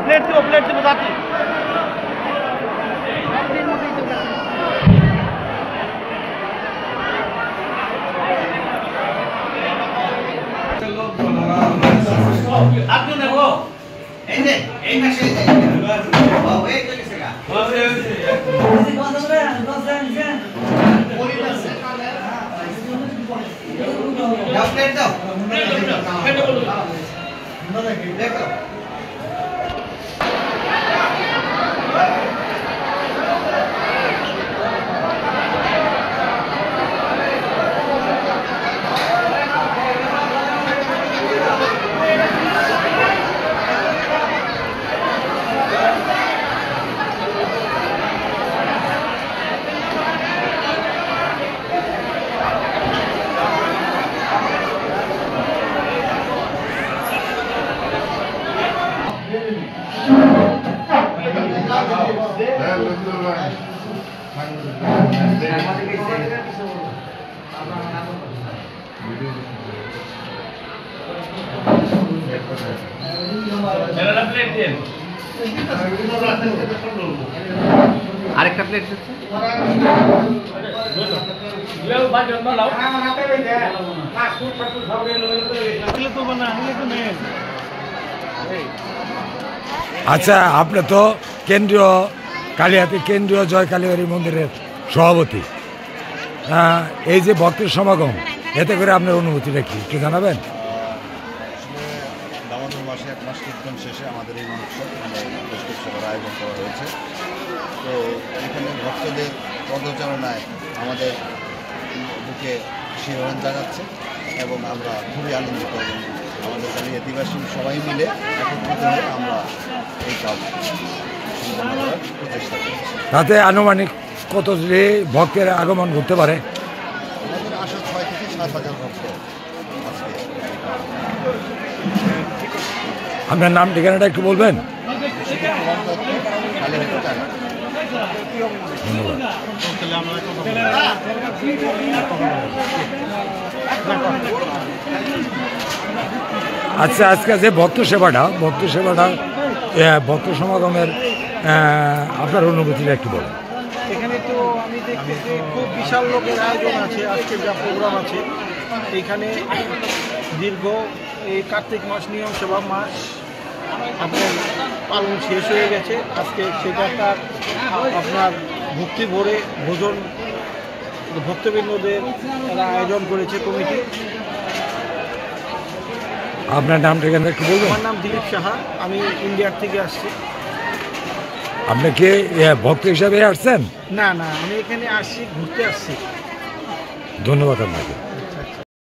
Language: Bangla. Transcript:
प्लेट दो जाती आपने वो ऐसे एक में से वो एक तो किसका प्लेट दो देखो আরেকটা প্লেট আচ্ছা, আপনি তো কেন্দ্রীয় কালিয়াতি কেন্দ্রীয় জয় কালীবাড়ি মন্দিরের সভাপতি। এই যে ভক্তের সমাগম, এতে করে আপনার অনুভূতিটা কি একটু জানাবেন? দামোদর মাসে 1 মাস কীর্তন শেষে আমাদের এই মহোৎসব উৎসবের আয়োজন করা হয়েছে। তো এখানে ভক্তদের পদচারণায় আমাদের বুকে শিহরণ জাগাচ্ছে এবং আমরা খুবই আনন্দিত এবং আমাদের কালিয়াতিবাসী সবাই মিলে একত্রিত হয়ে আমরা এই কাজ সম্পন্ন করার প্রচেষ্টা করছি। তাতে আনুমানিক কত ভক্তের আগমন করতে পারে? আমাদের আসা 6 থেকে 7,000 ভক্ত আজকে। আপনার নাম ঠিকানাটা একটু বলবেন? আচ্ছা, আজকে যে ভক্ত সেবাটা ভক্ত সমাগমের আপনার অনুভূতিটা একটু বলেন। এখানে তো আমি দেখছি খুব বিশাল লোকের আয়োজন আছে। আজকে যা প্রোগ্রাম আছে এখানে দীর্ঘ এই কার্তিক মাস নিয়ম সেবা মাস আপনার পালন শেষ হয়ে গেছে। আজকে সেটা আপনার ভক্তি ভরে ভোজন ভক্তবৃন্দদের তারা আয়োজন করেছে কমিটি। আপনার নাম ঠিকানা একটু বলবেন? আমার নাম দিলীপ সাহা, আমি ইন্ডিয়ার থেকে আসছি। আপনি কি ভক্ত হিসাবে আসছেন? না, আমি এখানে আসছি, ঘুরতে আসছি। ধন্যবাদ আপনাকে।